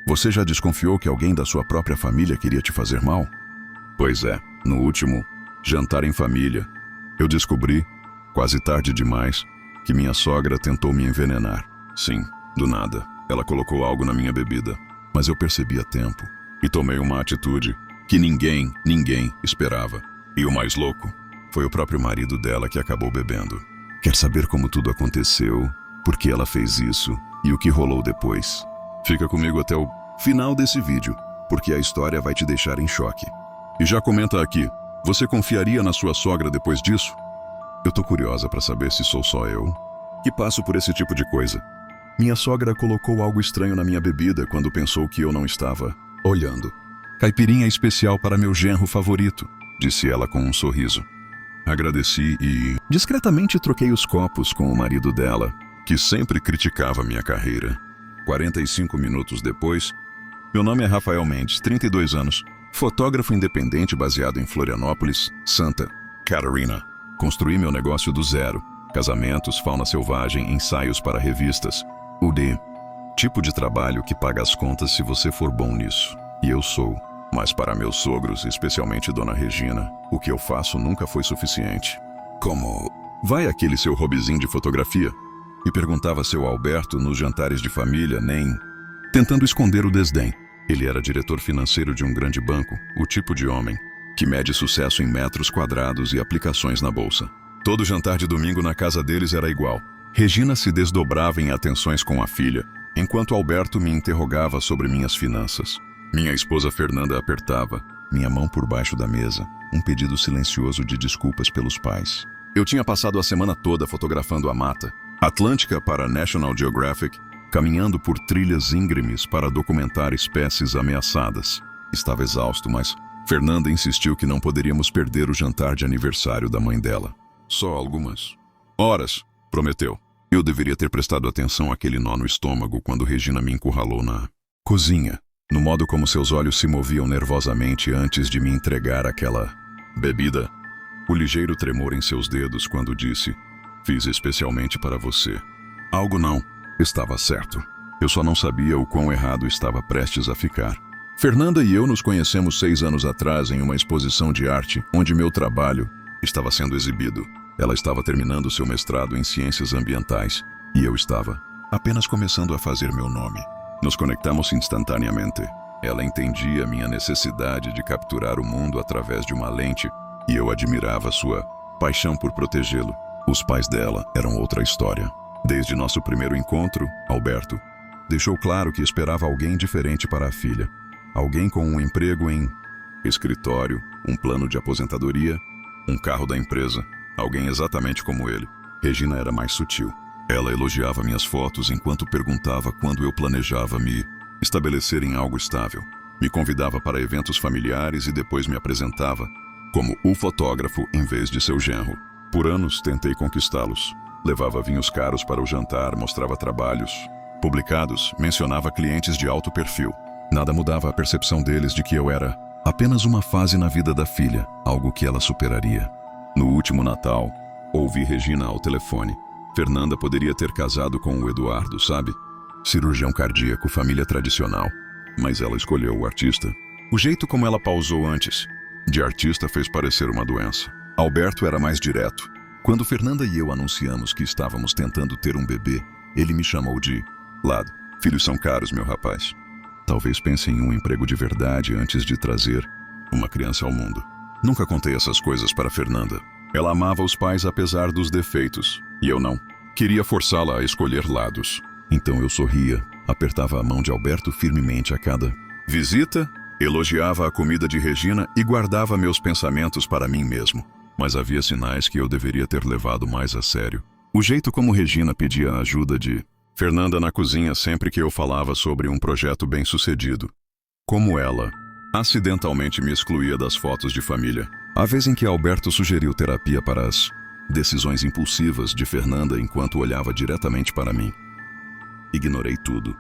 Você já desconfiou que alguém da sua própria família queria te fazer mal? Pois é, no último jantar em família, eu descobri, quase tarde demais, que minha sogra tentou me envenenar. Sim, do nada, ela colocou algo na minha bebida, mas eu percebi a tempo e tomei uma atitude que ninguém esperava. E o mais louco, foi o próprio marido dela que acabou bebendo. Quer saber como tudo aconteceu, por que ela fez isso e o que rolou depois? Fica comigo até o final desse vídeo, porque a história vai te deixar em choque. E já comenta aqui, você confiaria na sua sogra depois disso? Eu tô curiosa para saber se sou só eu que passo por esse tipo de coisa. Minha sogra colocou algo estranho na minha bebida quando pensou que eu não estava olhando. Caipirinha especial para meu genro favorito, disse ela com um sorriso. Agradeci e discretamente troquei os copos com o marido dela, que sempre criticava minha carreira. 45 minutos depois, meu nome é Rafael Mendes, 32 anos, fotógrafo independente baseado em Florianópolis, Santa Catarina. Construí meu negócio do zero, casamentos, fauna selvagem, ensaios para revistas. UD, tipo de trabalho que paga as contas se você for bom nisso. E eu sou. Mas para meus sogros, especialmente Dona Regina, o que eu faço nunca foi suficiente. Como vai aquele seu hobbyzinho de fotografia? Me perguntava seu Alberto nos jantares de família, nem tentando esconder o desdém. Ele era diretor financeiro de um grande banco, o tipo de homem que mede sucesso em metros quadrados e aplicações na bolsa. Todo jantar de domingo na casa deles era igual. Regina se desdobrava em atenções com a filha, enquanto Alberto me interrogava sobre minhas finanças. Minha esposa Fernanda apertava minha mão por baixo da mesa, um pedido silencioso de desculpas pelos pais. Eu tinha passado a semana toda fotografando a mata Atlântica para National Geographic, caminhando por trilhas íngremes para documentar espécies ameaçadas. Estava exausto, mas Fernanda insistiu que não poderíamos perder o jantar de aniversário da mãe dela. Só algumas horas, prometeu. Eu deveria ter prestado atenção àquele nó no estômago quando Regina me encurralou na cozinha, no modo como seus olhos se moviam nervosamente antes de me entregar aquela bebida. O ligeiro tremor em seus dedos quando disse, fiz especialmente para você. Algo não estava certo. Eu só não sabia o quão errado estava prestes a ficar. Fernanda e eu nos conhecemos 6 anos atrás em uma exposição de arte onde meu trabalho estava sendo exibido. Ela estava terminando seu mestrado em ciências ambientais e eu estava apenas começando a fazer meu nome. Nos conectamos instantaneamente. Ela entendia minha necessidade de capturar o mundo através de uma lente e eu admirava sua paixão por protegê-lo. Os pais dela eram outra história. Desde nosso primeiro encontro, Alberto deixou claro que esperava alguém diferente para a filha. Alguém com um emprego em escritório, um plano de aposentadoria, um carro da empresa. Alguém exatamente como ele. Regina era mais sutil. Ela elogiava minhas fotos enquanto perguntava quando eu planejava me estabelecer em algo estável. Me convidava para eventos familiares e depois me apresentava como o fotógrafo em vez de seu genro. Por anos tentei conquistá-los. Levava vinhos caros para o jantar, mostrava trabalhos publicados, mencionava clientes de alto perfil. Nada mudava a percepção deles de que eu era apenas uma fase na vida da filha, algo que ela superaria. No último Natal, ouvi Regina ao telefone. Fernanda poderia ter casado com o Eduardo, sabe? Cirurgião cardíaco, família tradicional. Mas ela escolheu o artista. O jeito como ela pausou antes de artista fez parecer uma doença. Alberto era mais direto. Quando Fernanda e eu anunciamos que estávamos tentando ter um bebê, ele me chamou de lado. Filhos são caros, meu rapaz. Talvez pense em um emprego de verdade antes de trazer uma criança ao mundo. Nunca contei essas coisas para Fernanda. Ela amava os pais apesar dos defeitos, e eu não. Queria forçá-la a escolher lados. Então eu sorria, apertava a mão de Alberto firmemente a cada visita, elogiava a comida de Regina e guardava meus pensamentos para mim mesmo. Mas havia sinais que eu deveria ter levado mais a sério. O jeito como Regina pedia a ajuda de Fernanda na cozinha sempre que eu falava sobre um projeto bem-sucedido. Como ela acidentalmente me excluía das fotos de família. A vez em que Alberto sugeriu terapia para as decisões impulsivas de Fernanda enquanto olhava diretamente para mim. Ignorei tudo,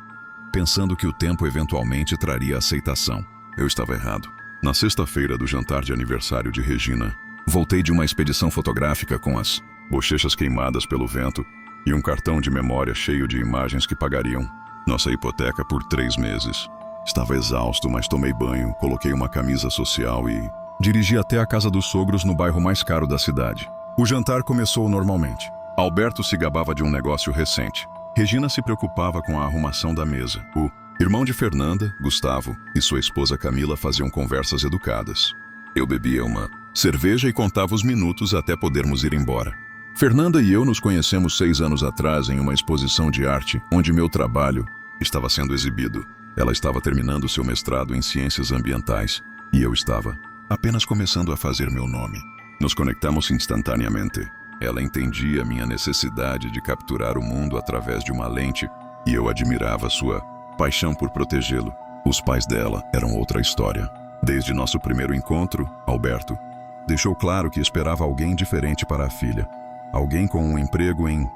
pensando que o tempo eventualmente traria aceitação. Eu estava errado. Na sexta-feira do jantar de aniversário de Regina, voltei de uma expedição fotográfica com as bochechas queimadas pelo vento e um cartão de memória cheio de imagens que pagariam nossa hipoteca por 3 meses. Estava exausto, mas tomei banho, coloquei uma camisa social e dirigi até a casa dos sogros no bairro mais caro da cidade. O jantar começou normalmente. Alberto se gabava de um negócio recente. Regina se preocupava com a arrumação da mesa. O irmão de Fernanda, Gustavo, e sua esposa Camila faziam conversas educadas. Eu bebia uma cerveja e contava os minutos até podermos ir embora. Fernanda e eu nos conhecemos 6 anos atrás em uma exposição de arte onde meu trabalho estava sendo exibido. Ela estava terminando seu mestrado em ciências ambientais e eu estava apenas começando a fazer meu nome. Nos conectamos instantaneamente. Ela entendia minha necessidade de capturar o mundo através de uma lente e eu admirava sua paixão por protegê-lo. Os pais dela eram outra história. Desde nosso primeiro encontro, Alberto deixou claro que esperava alguém diferente para a filha. Alguém com um emprego em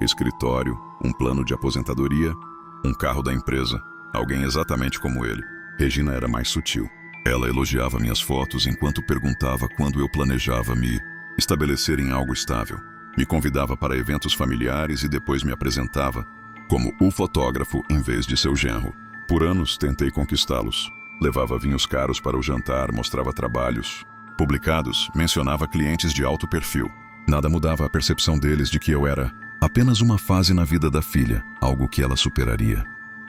escritório, um plano de aposentadoria, um carro da empresa. Alguém exatamente como ele. Regina era mais sutil. Ela elogiava minhas fotos enquanto perguntava quando eu planejava me estabelecer em algo estável. Me convidava para eventos familiares e depois me apresentava como o fotógrafo em vez de seu genro. Por anos tentei conquistá-los. Levava vinhos caros para o jantar, mostrava trabalhos publicados, mencionava clientes de alto perfil. Nada mudava a percepção deles de que eu era apenas uma fase na vida da filha, algo que ela superaria.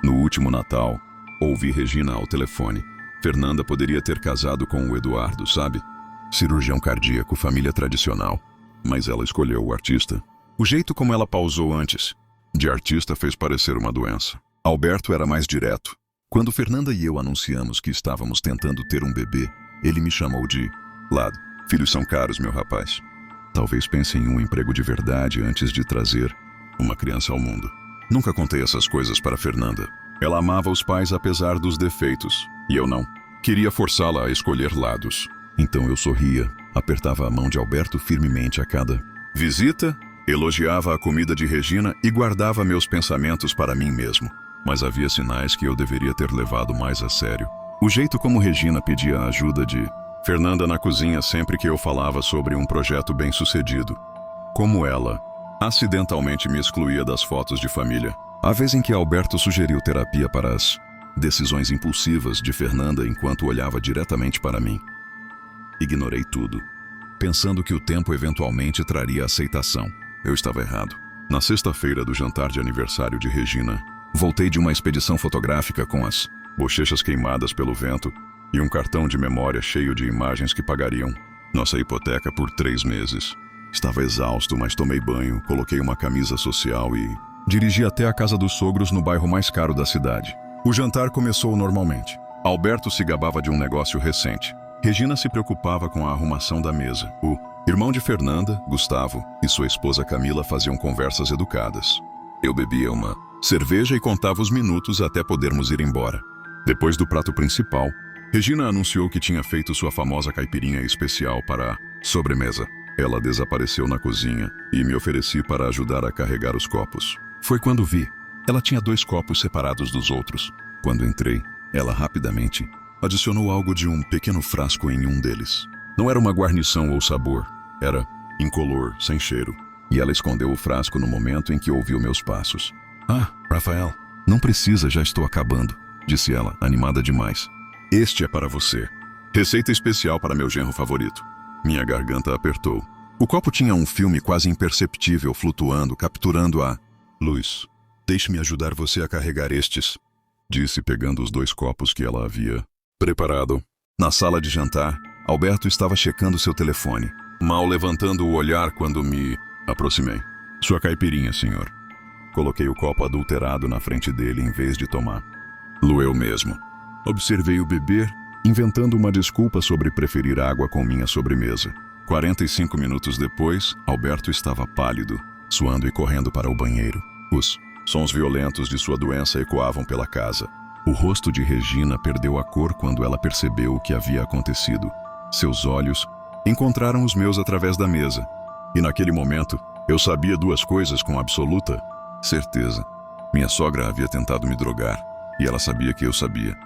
No último Natal, ouvi Regina ao telefone. Fernanda poderia ter casado com o Eduardo, sabe? Cirurgião cardíaco, família tradicional. Mas ela escolheu o artista. O jeito como ela pausou antes de artista fez parecer uma doença. Alberto era mais direto. Quando Fernanda e eu anunciamos que estávamos tentando ter um bebê, ele me chamou de lado. Filhos são caros, meu rapaz. Talvez pense em um emprego de verdade antes de trazer uma criança ao mundo. Nunca contei essas coisas para Fernanda. Ela amava os pais apesar dos defeitos, e eu não. Queria forçá-la a escolher lados. Então eu sorria, apertava a mão de Alberto firmemente a cada visita, elogiava a comida de Regina e guardava meus pensamentos para mim mesmo. Mas havia sinais que eu deveria ter levado mais a sério. O jeito como Regina pedia a ajuda de Fernanda na cozinha sempre que eu falava sobre um projeto bem-sucedido. Como ela acidentalmente me excluía das fotos de família. A vez em que Alberto sugeriu terapia para as decisões impulsivas de Fernanda enquanto olhava diretamente para mim. Ignorei tudo, pensando que o tempo eventualmente traria aceitação. Eu estava errado. Na sexta-feira do jantar de aniversário de Regina, voltei de uma expedição fotográfica com as bochechas queimadas pelo vento e um cartão de memória cheio de imagens que pagariam nossa hipoteca por 3 meses. Estava exausto, mas tomei banho, coloquei uma camisa social e dirigi até a casa dos sogros no bairro mais caro da cidade. O jantar começou normalmente. Alberto se gabava de um negócio recente. Regina se preocupava com a arrumação da mesa. O irmão de Fernanda, Gustavo, e sua esposa Camila faziam conversas educadas. Eu bebia uma cerveja e contava os minutos até podermos ir embora. Depois do prato principal, Regina anunciou que tinha feito sua famosa caipirinha especial para a sobremesa. Ela desapareceu na cozinha e me ofereci para ajudar a carregar os copos. Foi quando vi. Ela tinha 2 copos separados dos outros. Quando entrei, ela rapidamente adicionou algo de um pequeno frasco em um deles. Não era uma guarnição ou sabor. Era incolor, sem cheiro. E ela escondeu o frasco no momento em que ouviu meus passos. Ah, Rafael, não precisa, já estou acabando, disse ela, animada demais. Este é para você. Receita especial para meu genro favorito. Minha garganta apertou. O copo tinha um filme quase imperceptível flutuando, capturando a luz. Deixe-me ajudar você a carregar estes, disse pegando os 2 copos que ela havia preparado. Na sala de jantar, Alberto estava checando seu telefone, mal levantando o olhar quando me aproximei. Sua caipirinha, senhor. Coloquei o copo adulterado na frente dele em vez de tomar. Eu mesmo. Observei-o beber, inventando uma desculpa sobre preferir água com minha sobremesa. 45 minutos depois, Alberto estava pálido, suando e correndo para o banheiro. Os sons violentos de sua doença ecoavam pela casa. O rosto de Regina perdeu a cor quando ela percebeu o que havia acontecido. Seus olhos encontraram os meus através da mesa. E naquele momento, eu sabia 2 coisas com absoluta certeza. Minha sogra havia tentado me drogar, e ela sabia que eu sabia.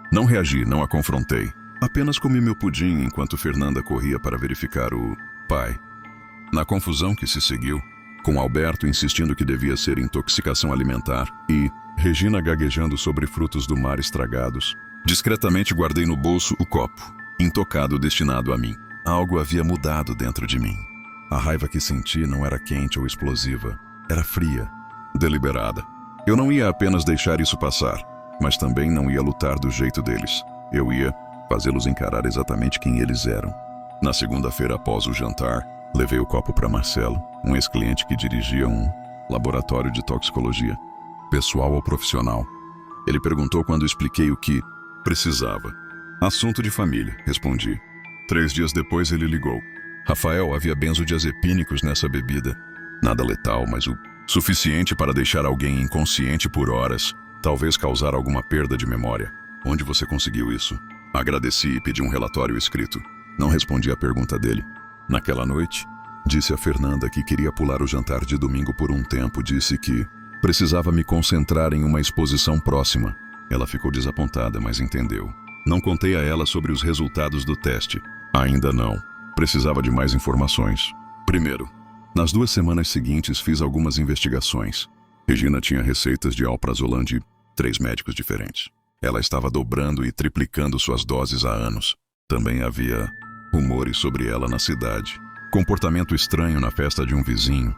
Não reagi, não a confrontei. Apenas comi meu pudim enquanto Fernanda corria para verificar o pai. Na confusão que se seguiu, com Alberto insistindo que devia ser intoxicação alimentar e Regina gaguejando sobre frutos do mar estragados, Discretamente guardei no bolso o copo, intocado destinado a mim. Algo havia mudado dentro de mim. A raiva que senti não era quente ou explosiva, era fria, deliberada. Eu não ia apenas deixar isso passar, mas também não ia lutar do jeito deles. Eu ia fazê-los encarar exatamente quem eles eram. Na segunda-feira, após o jantar, levei o copo para Marcelo, um ex-cliente que dirigia um laboratório de toxicologia, pessoal ou profissional. Ele perguntou quando expliquei o que precisava. Assunto de família, respondi. 3 dias depois ele ligou. Rafael, havia benzodiazepínicos nessa bebida. Nada letal, mas o suficiente para deixar alguém inconsciente por horas, talvez causar alguma perda de memória. Onde você conseguiu isso? Agradeci e pedi um relatório escrito. Não respondi à pergunta dele. Naquela noite, disse a Fernanda que queria pular o jantar de domingo por um tempo. Disse que precisava me concentrar em uma exposição próxima. Ela ficou desapontada, mas entendeu. Não contei a ela sobre os resultados do teste. Ainda não. Precisava de mais informações. Primeiro, nas 2 semanas seguintes fiz algumas investigações. Regina tinha receitas de alprazolam de 3 médicos diferentes. Ela estava dobrando e triplicando suas doses há anos. Também havia rumores sobre ela na cidade. Comportamento estranho na festa de um vizinho.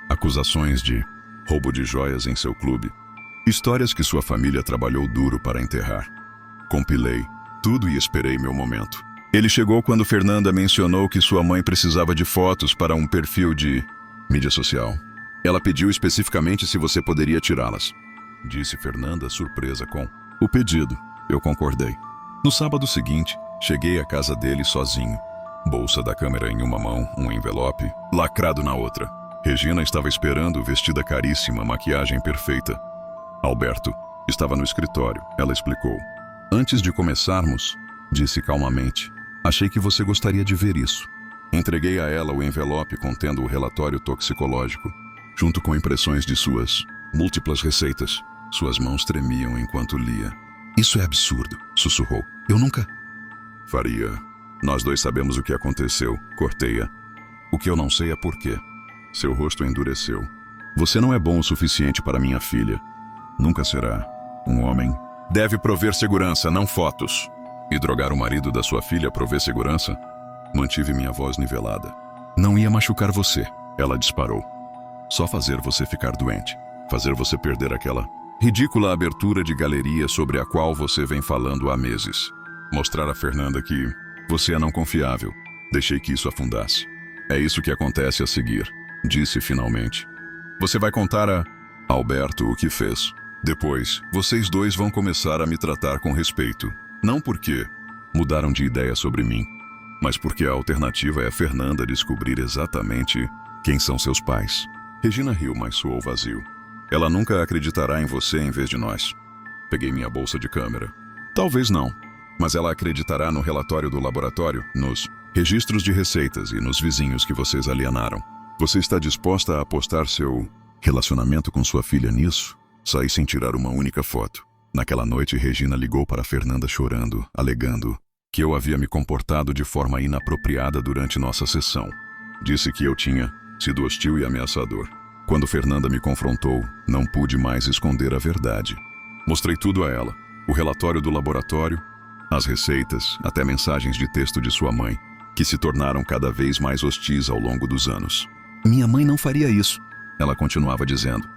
Acusações de roubo de joias em seu clube. Histórias que sua família trabalhou duro para enterrar. Compilei tudo e esperei meu momento. Ele chegou quando Fernanda mencionou que sua mãe precisava de fotos para um perfil de mídia social. Ela pediu especificamente se você poderia tirá-las. Disse Fernanda, surpresa com o pedido. Eu concordei. No sábado seguinte, cheguei à casa dele sozinho. Bolsa da câmera em uma mão, um envelope lacrado na outra. Regina estava esperando, vestida caríssima, maquiagem perfeita. Alberto estava no escritório. Ela explicou. Antes de começarmos, disse calmamente, achei que você gostaria de ver isso. Entreguei a ela o envelope contendo o relatório toxicológico, junto com impressões de suas múltiplas receitas. Suas mãos tremiam enquanto lia. Isso é absurdo, sussurrou. Eu nunca faria. Nós dois sabemos o que aconteceu, cortei-a. O que eu não sei é por quê. Seu rosto endureceu. Você não é bom o suficiente para minha filha. Nunca será. Um homem deve prover segurança, não fotos. E drogar o marido da sua filha provê segurança? Mantive minha voz nivelada. Não ia machucar você, ela disparou. Só fazer você ficar doente. Fazer você perder aquela ridícula abertura de galeria sobre a qual você vem falando há meses. Mostrar a Fernanda que você é não confiável. Deixei que isso afundasse. É isso que acontece a seguir, disse finalmente. Você vai contar a Alberto o que fez. Depois, vocês dois vão começar a me tratar com respeito. Não porque mudaram de ideia sobre mim, mas porque a alternativa é a Fernanda descobrir exatamente quem são seus pais. Regina riu, mas soou vazio. Ela nunca acreditará em você em vez de nós. Peguei minha bolsa de câmera. Talvez não, mas ela acreditará no relatório do laboratório, nos registros de receitas e nos vizinhos que vocês alienaram. Você está disposta a apostar seu relacionamento com sua filha nisso? Saí sem tirar uma única foto. Naquela noite, Regina ligou para Fernanda chorando, alegando que eu havia me comportado de forma inapropriada durante nossa sessão. Disse que eu tinha sido hostil e ameaçador. Quando Fernanda me confrontou, não pude mais esconder a verdade. Mostrei tudo a ela. O relatório do laboratório, as receitas, até mensagens de texto de sua mãe, que se tornaram cada vez mais hostis ao longo dos anos. Minha mãe não faria isso, ela continuava dizendo.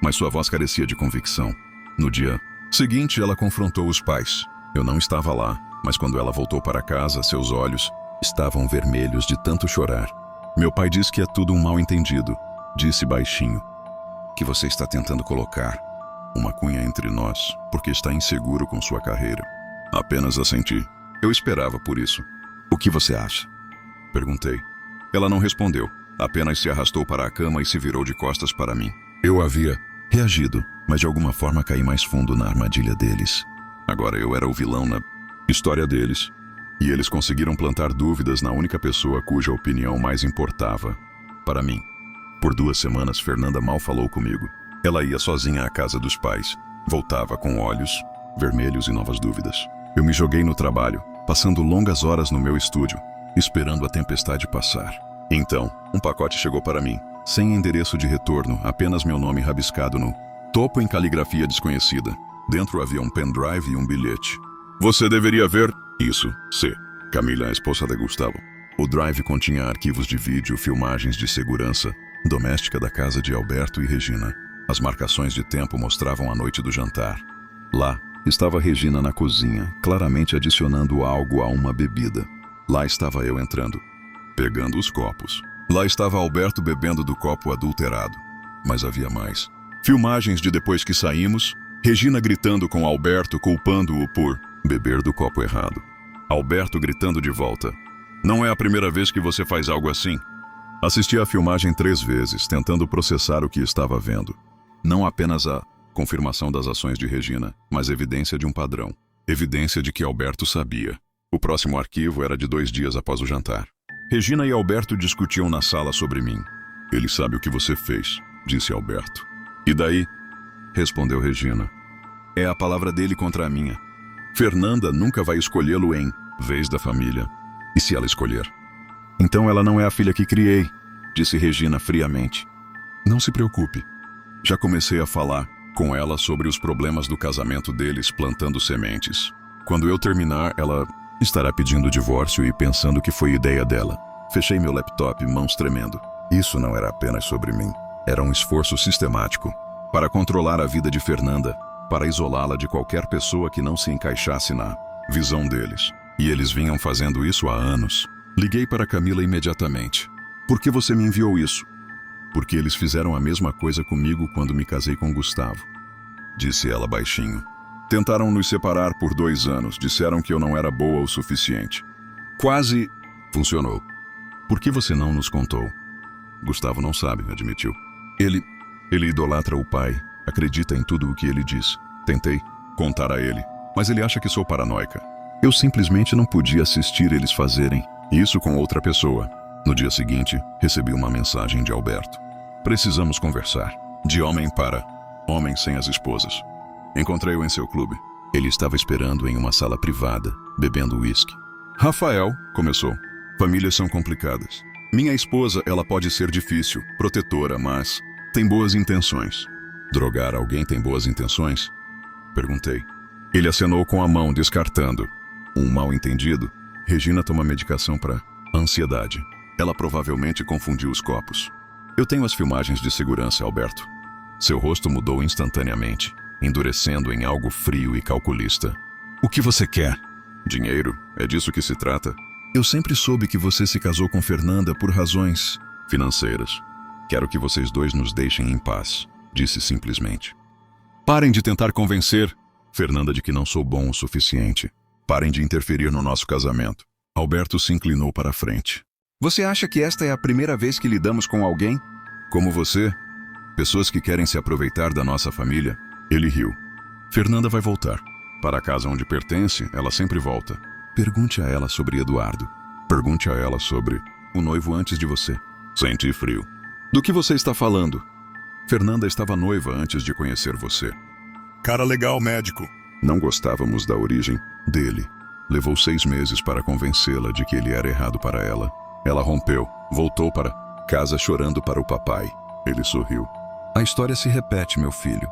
Mas sua voz carecia de convicção. No dia seguinte, ela confrontou os pais. Eu não estava lá, mas quando ela voltou para casa, seus olhos estavam vermelhos de tanto chorar. Meu pai diz que é tudo um mal-entendido, disse baixinho. Que você está tentando colocar uma cunha entre nós, porque está inseguro com sua carreira. Apenas assenti. Eu esperava por isso. O que você acha? Perguntei. Ela não respondeu, apenas se arrastou para a cama e se virou de costas para mim. Eu havia reagido, mas de alguma forma caí mais fundo na armadilha deles. Agora eu era o vilão na história deles. E eles conseguiram plantar dúvidas na única pessoa cuja opinião mais importava. Para mim. Por 2 semanas, Fernanda mal falou comigo. Ela ia sozinha à casa dos pais. Voltava com olhos vermelhos e novas dúvidas. Eu me joguei no trabalho, passando longas horas no meu estúdio, esperando a tempestade passar. Então, um pacote chegou para mim, sem endereço de retorno, apenas meu nome rabiscado no topo em caligrafia desconhecida. Dentro havia um pendrive e um bilhete. Você deveria ver isso. C. Camila, a esposa de Gustavo. O drive continha arquivos de vídeo, filmagens de segurança doméstica da casa de Alberto e Regina. As marcações de tempo mostravam a noite do jantar. Lá estava Regina na cozinha, claramente adicionando algo a uma bebida. Lá estava eu entrando, pegando os copos. Lá estava Alberto bebendo do copo adulterado. Mas havia mais. Filmagens de depois que saímos, Regina gritando com Alberto, culpando-o por beber do copo errado. Alberto gritando de volta: "Não é a primeira vez que você faz algo assim." Assisti à filmagem 3 vezes, tentando processar o que estava vendo. Não apenas a confirmação das ações de Regina, mas evidência de um padrão. Evidência de que Alberto sabia. O próximo arquivo era de 2 dias após o jantar. Regina e Alberto discutiam na sala sobre mim. "Ele sabe o que você fez", disse Alberto. "E daí?", respondeu Regina. "É a palavra dele contra a minha. Fernanda nunca vai escolhê-lo em vez da família. E se ela escolher?" "Então ela não é a filha que criei", disse Regina friamente. "Não se preocupe. Já comecei a falar com ela sobre os problemas do casamento deles, plantando sementes. Quando eu terminar, ela estará pedindo o divórcio e pensando que foi ideia dela." Fechei meu laptop, mãos tremendo. Isso não era apenas sobre mim. Era um esforço sistemático para controlar a vida de Fernanda, para isolá-la de qualquer pessoa que não se encaixasse na visão deles. E eles vinham fazendo isso há anos. Liguei para Camila imediatamente. "Por que você me enviou isso?" "Porque eles fizeram a mesma coisa comigo quando me casei com Gustavo", disse ela baixinho. "Tentaram nos separar por 2 anos, disseram que eu não era boa o suficiente. Quase funcionou. Por que você não nos contou?" "Gustavo não sabe", admitiu. Ele idolatra o pai, acredita em tudo o que ele diz. Tentei contar a ele, mas ele acha que sou paranoica. Eu simplesmente não podia assistir eles fazerem isso com outra pessoa. No dia seguinte, recebi uma mensagem de Alberto. "Precisamos conversar. De homem para homem sem as esposas." Encontrei-o em seu clube. Ele estava esperando em uma sala privada, bebendo uísque. "Rafael", começou, "famílias são complicadas. Minha esposa, ela pode ser difícil, protetora, mas tem boas intenções." "Drogar alguém tem boas intenções?" perguntei. Ele acenou com a mão, descartando. "Um mal-entendido. Regina toma medicação para ansiedade. Ela provavelmente confundiu os copos." "Eu tenho as filmagens de segurança, Alberto." Seu rosto mudou instantaneamente, endurecendo em algo frio e calculista. "O que você quer?" "Dinheiro. É disso que se trata." "Eu sempre soube que você se casou com Fernanda por razões financeiras. Quero que vocês dois nos deixem em paz", disse simplesmente. "Parem de tentar convencer Fernanda de que não sou bom o suficiente. Parem de interferir no nosso casamento." Alberto se inclinou para a frente. "Você acha que esta é a primeira vez que lidamos com alguém como você? Pessoas que querem se aproveitar da nossa família?" Ele riu. "Fernanda vai voltar. Para a casa onde pertence, ela sempre volta. Pergunte a ela sobre Eduardo. Pergunte a ela sobre o noivo antes de você." Senti frio. "Do que você está falando?" "Fernanda estava noiva antes de conhecer você." "Cara legal, médico." Não gostávamos da origem dele. Levou 6 meses para convencê-la de que ele era errado para ela. Ela rompeu, voltou para casa chorando para o papai. Ele sorriu. "A história se repete, meu filho."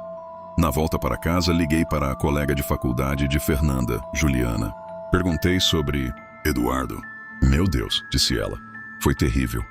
Na volta para casa, liguei para a colega de faculdade de Fernanda, Juliana. Perguntei sobre Eduardo. "Meu Deus", disse ela. "Foi terrível.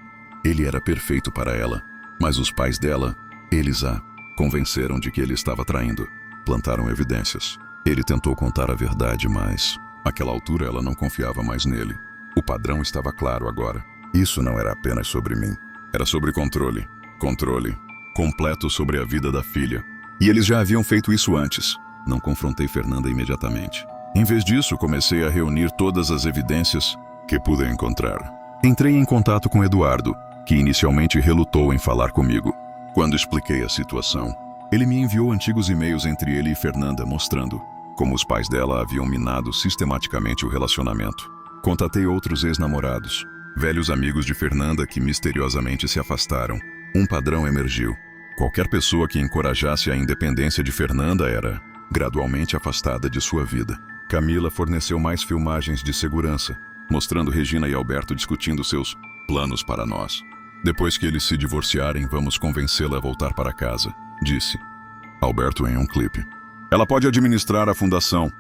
Ele era perfeito para ela, mas os pais dela, eles a convenceram de que ele estava traindo. Plantaram evidências. Ele tentou contar a verdade, mas àquela altura ela não confiava mais nele. O padrão estava claro agora. Isso não era apenas sobre mim. Era sobre controle. Controle completo sobre a vida da filha. E eles já haviam feito isso antes. Não confrontei Fernanda imediatamente. Em vez disso, comecei a reunir todas as evidências que pude encontrar. Entrei em contato com Eduardo, que inicialmente relutou em falar comigo. Quando expliquei a situação, ele me enviou antigos e-mails entre ele e Fernanda, mostrando como os pais dela haviam minado sistematicamente o relacionamento. Contatei outros ex-namorados, velhos amigos de Fernanda que misteriosamente se afastaram. Um padrão emergiu. Qualquer pessoa que encorajasse a independência de Fernanda era gradualmente afastada de sua vida. Camila forneceu mais filmagens de segurança, mostrando Regina e Alberto discutindo seus planos para nós. "Depois que eles se divorciarem, vamos convencê-la a voltar para casa", disse Alberto em um clipe. "Ela pode administrar a fundação.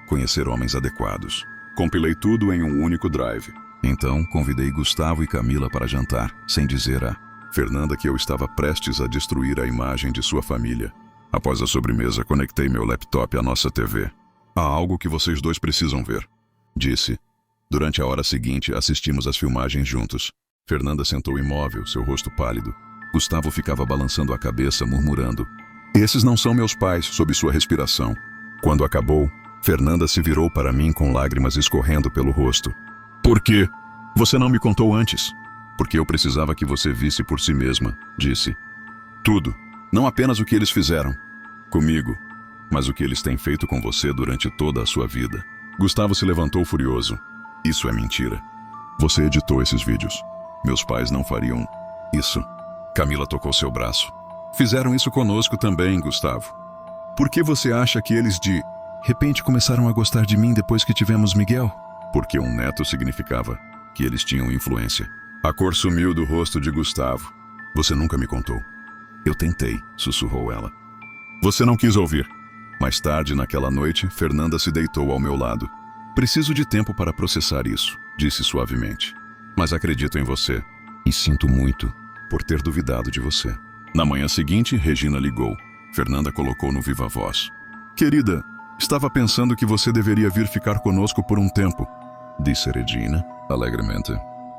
conhecer homens adequados. Compilei tudo em um único drive. Então, convidei Gustavo e Camila para jantar, sem dizer a Fernanda que eu estava prestes a destruir a imagem de sua família. Após a sobremesa, conectei meu laptop à nossa TV. Há algo que vocês dois precisam ver, disse. Durante a hora seguinte, assistimos às filmagens juntos. Fernanda sentou imóvel, seu rosto pálido. Gustavo ficava balançando a cabeça, murmurando: "Esses não são meus pais", sob sua respiração. Quando acabou, Fernanda se virou para mim com lágrimas escorrendo pelo rosto. "Por quê? Você não me contou antes?" "Porque eu precisava que você visse por si mesma", disse. "Tudo. Não apenas o que eles fizeram comigo, mas o que eles têm feito com você durante toda a sua vida." Gustavo se levantou furioso. "Isso é mentira. Você editou esses vídeos. Meus pais não fariam isso." Camila tocou seu braço. "Fizeram isso conosco também, Gustavo. Por que você acha que eles de repente começaram a gostar de mim depois que tivemos Miguel?" "Porque um neto significava que eles tinham influência." A cor sumiu do rosto de Gustavo. "Você nunca me contou." "Eu tentei", sussurrou ela. "Você não quis ouvir." Mais tarde, naquela noite, Fernanda se deitou ao meu lado. "Preciso de tempo para processar isso", disse suavemente. "Mas acredito em você. E sinto muito por ter duvidado de você." Na manhã seguinte, Regina ligou. Fernanda colocou no viva voz: "Querida, estava pensando que você deveria vir ficar conosco por um tempo", disse Regina, alegremente.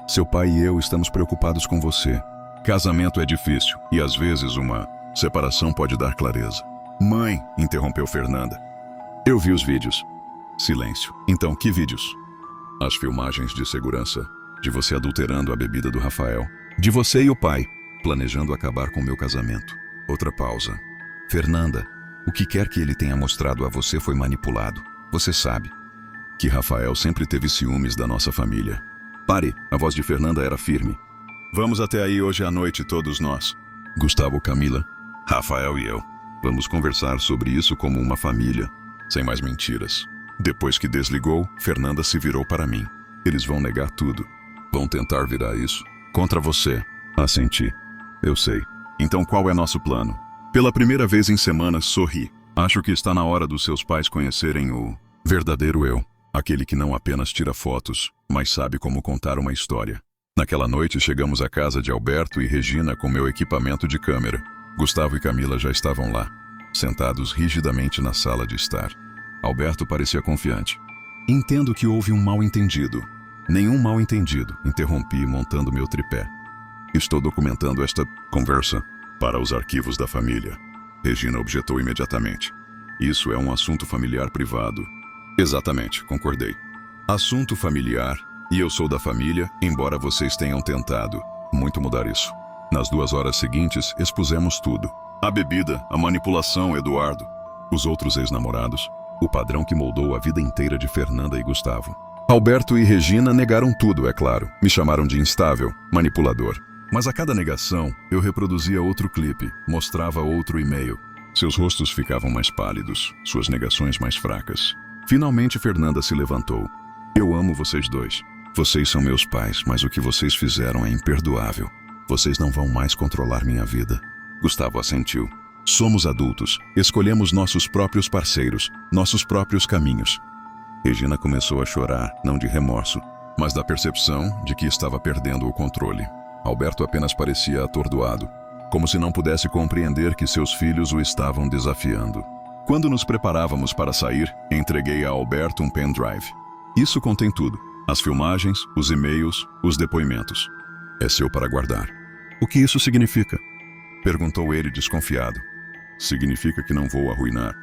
"Seu pai e eu estamos preocupados com você. Casamento é difícil e às vezes uma separação pode dar clareza." "Mãe", interrompeu Fernanda. "Eu vi os vídeos." Silêncio. "Então, que vídeos?" "As filmagens de segurança. De você adulterando a bebida do Rafael. De você e o pai, planejando acabar com meu casamento." Outra pausa. "Fernanda, o que quer que ele tenha mostrado a você foi manipulado. Você sabe que Rafael sempre teve ciúmes da nossa família." "Pare!" A voz de Fernanda era firme. "Vamos até aí hoje à noite, todos nós. Gustavo, Camila, Rafael e eu. Vamos conversar sobre isso como uma família, sem mais mentiras." Depois que desligou, Fernanda se virou para mim. "Eles vão negar tudo. Vão tentar virar isso contra você." Assenti. "Eu sei. Então qual é nosso plano?" Pela primeira vez em semanas, sorri. "Acho que está na hora dos seus pais conhecerem o verdadeiro eu. Aquele que não apenas tira fotos, mas sabe como contar uma história." Naquela noite, chegamos à casa de Alberto e Regina com meu equipamento de câmera. Gustavo e Camila já estavam lá, sentados rigidamente na sala de estar. Alberto parecia confiante. "Entendo que houve um mal-entendido." "Nenhum mal-entendido", interrompi, montando meu tripé. "Estou documentando esta conversa para os arquivos da família." Regina objetou imediatamente. "Isso é um assunto familiar privado." "Exatamente", concordei. "Assunto familiar, e eu sou da família, embora vocês tenham tentado muito mudar isso." Nas 2 horas seguintes, expusemos tudo. A bebida, a manipulação, Eduardo, os outros ex-namorados, o padrão que moldou a vida inteira de Fernanda e Gustavo. Alberto e Regina negaram tudo, é claro. Me chamaram de instável, manipulador. Mas a cada negação, eu reproduzia outro clipe, mostrava outro e-mail. Seus rostos ficavam mais pálidos, suas negações mais fracas. Finalmente, Fernanda se levantou. "Eu amo vocês dois. Vocês são meus pais, mas o que vocês fizeram é imperdoável. Vocês não vão mais controlar minha vida." Gustavo assentiu. "Somos adultos, escolhemos nossos próprios parceiros, nossos próprios caminhos." Regina começou a chorar, não de remorso, mas da percepção de que estava perdendo o controle. Alberto apenas parecia atordoado, como se não pudesse compreender que seus filhos o estavam desafiando. Quando nos preparávamos para sair, entreguei a Alberto um pendrive. "Isso contém tudo: as filmagens, os e-mails, os depoimentos. É seu para guardar." "O que isso significa?" perguntou ele desconfiado. "Significa que não vou arruinar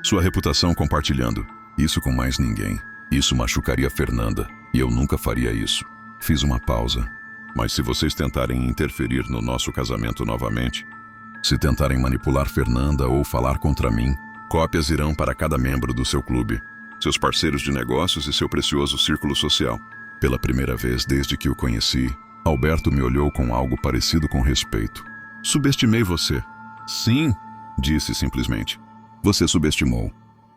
sua reputação compartilhando isso com mais ninguém. Isso machucaria Fernanda, e eu nunca faria isso." Fiz uma pausa. "Mas se vocês tentarem interferir no nosso casamento novamente, se tentarem manipular Fernanda ou falar contra mim, cópias irão para cada membro do seu clube, seus parceiros de negócios e seu precioso círculo social." Pela primeira vez desde que o conheci, Alberto me olhou com algo parecido com respeito. "Subestimei você." "Sim", disse simplesmente. "Você subestimou."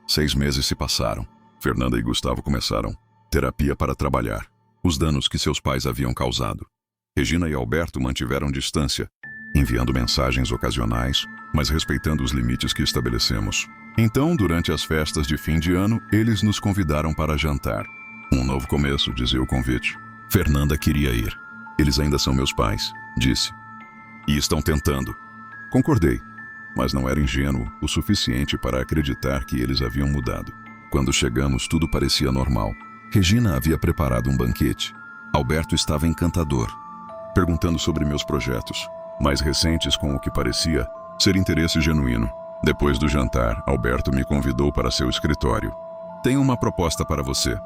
6 meses se passaram. Fernanda e Gustavo começaram terapia para trabalhar os danos que seus pais haviam causado. Regina e Alberto mantiveram distância, enviando mensagens ocasionais, mas respeitando os limites que estabelecemos. Então, durante as festas de fim de ano, eles nos convidaram para jantar. Um novo começo, dizia o convite. Fernanda queria ir. Eles ainda são meus pais, disse. E estão tentando. Concordei, mas não era ingênuo o suficiente para acreditar que eles haviam mudado. Quando chegamos, tudo parecia normal. Regina havia preparado um banquete. Alberto estava encantador, perguntando sobre meus projetos, mais recentes com o que parecia ser interesse genuíno. Depois do jantar, Alberto me convidou para seu escritório. Tenho uma proposta para você,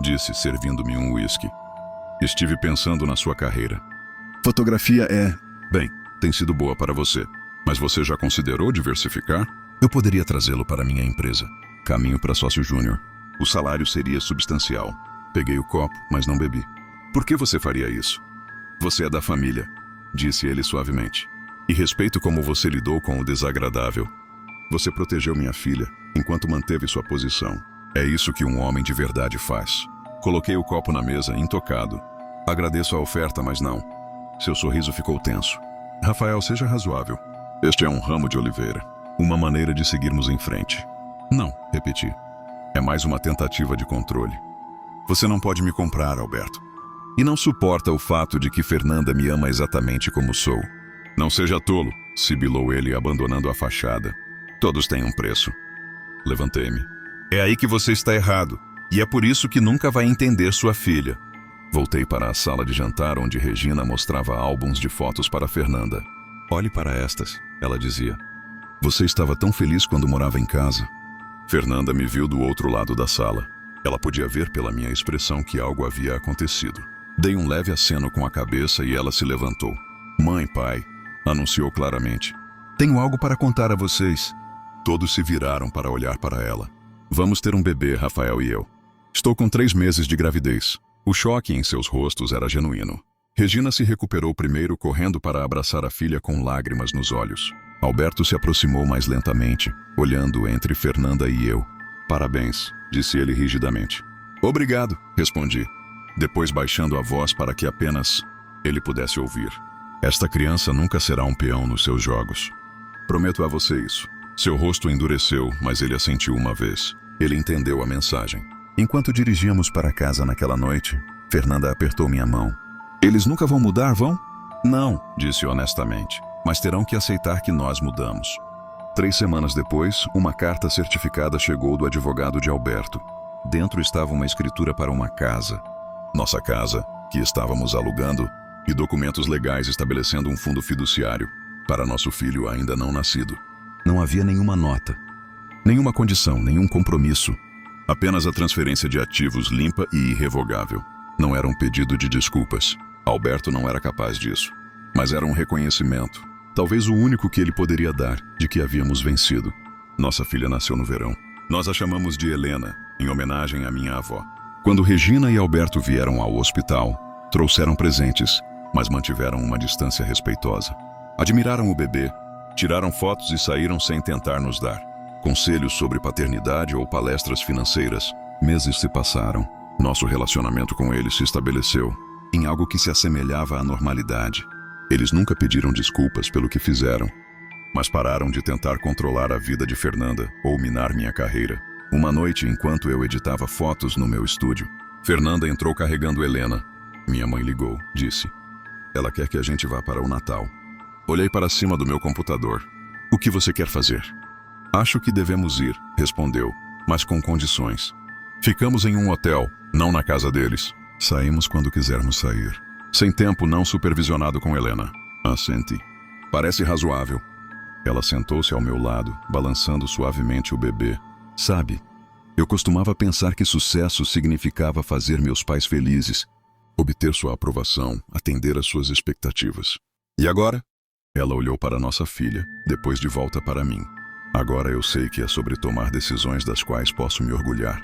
disse, servindo-me um uísque. Estive pensando na sua carreira. Fotografia é... Bem, tem sido boa para você, mas você já considerou diversificar? Eu poderia trazê-lo para minha empresa. Caminho para sócio júnior. O salário seria substancial. Peguei o copo, mas não bebi. Por que você faria isso? Você é da família, disse ele suavemente. E respeito como você lidou com o desagradável. Você protegeu minha filha, enquanto manteve sua posição. É isso que um homem de verdade faz. Coloquei o copo na mesa, intocado. Agradeço a oferta, mas não. Seu sorriso ficou tenso. Rafael, seja razoável. Este é um ramo de oliveira. Uma maneira de seguirmos em frente. Não, repeti. É mais uma tentativa de controle. Você não pode me comprar, Alberto. E não suporta o fato de que Fernanda me ama exatamente como sou. Não seja tolo, sibilou ele, abandonando a fachada. Todos têm um preço. Levantei-me. É aí que você está errado, e é por isso que nunca vai entender sua filha. Voltei para a sala de jantar, onde Regina mostrava álbuns de fotos para Fernanda. Olhe para estas, ela dizia. Você estava tão feliz quando morava em casa. Fernanda me viu do outro lado da sala. Ela podia ver pela minha expressão que algo havia acontecido. Dei um leve aceno com a cabeça e ela se levantou. Mãe, pai, anunciou claramente. Tenho algo para contar a vocês. Todos se viraram para olhar para ela. Vamos ter um bebê, Rafael e eu. Estou com 3 meses de gravidez. O choque em seus rostos era genuíno. Regina se recuperou primeiro, correndo para abraçar a filha com lágrimas nos olhos. Alberto se aproximou mais lentamente, olhando entre Fernanda e eu. Parabéns, disse ele rigidamente. Obrigado, respondi, depois baixando a voz para que apenas ele pudesse ouvir. Esta criança nunca será um peão nos seus jogos. Prometo a você isso. Seu rosto endureceu, mas ele assentiu uma vez. Ele entendeu a mensagem. Enquanto dirigíamos para casa naquela noite, Fernanda apertou minha mão. Eles nunca vão mudar, vão? Não, disse honestamente, mas terão que aceitar que nós mudamos. 3 semanas depois, uma carta certificada chegou do advogado de Alberto. Dentro estava uma escritura para uma casa. Nossa casa, que estávamos alugando, e documentos legais estabelecendo um fundo fiduciário para nosso filho ainda não nascido. Não havia nenhuma nota, nenhuma condição, nenhum compromisso. Apenas a transferência de ativos limpa e irrevogável. Não era um pedido de desculpas. Alberto não era capaz disso. Mas era um reconhecimento, talvez o único que ele poderia dar, de que havíamos vencido. Nossa filha nasceu no verão. Nós a chamamos de Helena, em homenagem à minha avó. Quando Regina e Alberto vieram ao hospital, trouxeram presentes, mas mantiveram uma distância respeitosa. Admiraram o bebê, tiraram fotos e saíram sem tentar nos dar conselhos sobre paternidade ou palestras financeiras. Meses se passaram. Nosso relacionamento com eles se estabeleceu em algo que se assemelhava à normalidade. Eles nunca pediram desculpas pelo que fizeram, mas pararam de tentar controlar a vida de Fernanda ou minar minha carreira. Uma noite, enquanto eu editava fotos no meu estúdio, Fernanda entrou carregando Helena. Minha mãe ligou, disse. Ela quer que a gente vá para o Natal. Olhei para cima do meu computador. O que você quer fazer? Acho que devemos ir, respondeu, mas com condições. Ficamos em um hotel, não na casa deles. Saímos quando quisermos sair. Sem tempo não supervisionado com Helena. Assenti. Parece razoável. Ela sentou-se ao meu lado, balançando suavemente o bebê. Sabe, eu costumava pensar que sucesso significava fazer meus pais felizes, obter sua aprovação, atender às suas expectativas. E agora? Ela olhou para nossa filha, depois de volta para mim. Agora eu sei que é sobre tomar decisões das quais posso me orgulhar.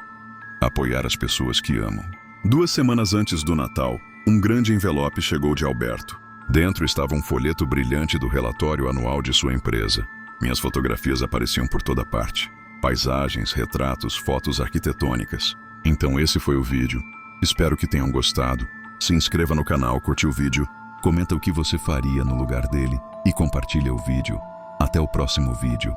Apoiar as pessoas que amo. 2 semanas antes do Natal, um grande envelope chegou de Alberto. Dentro estava um folheto brilhante do relatório anual de sua empresa. Minhas fotografias apareciam por toda parte. Paisagens, retratos, fotos arquitetônicas. Então esse foi o vídeo. Espero que tenham gostado. Se inscreva no canal, curte o vídeo, comenta o que você faria no lugar dele e compartilha o vídeo. Até o próximo vídeo.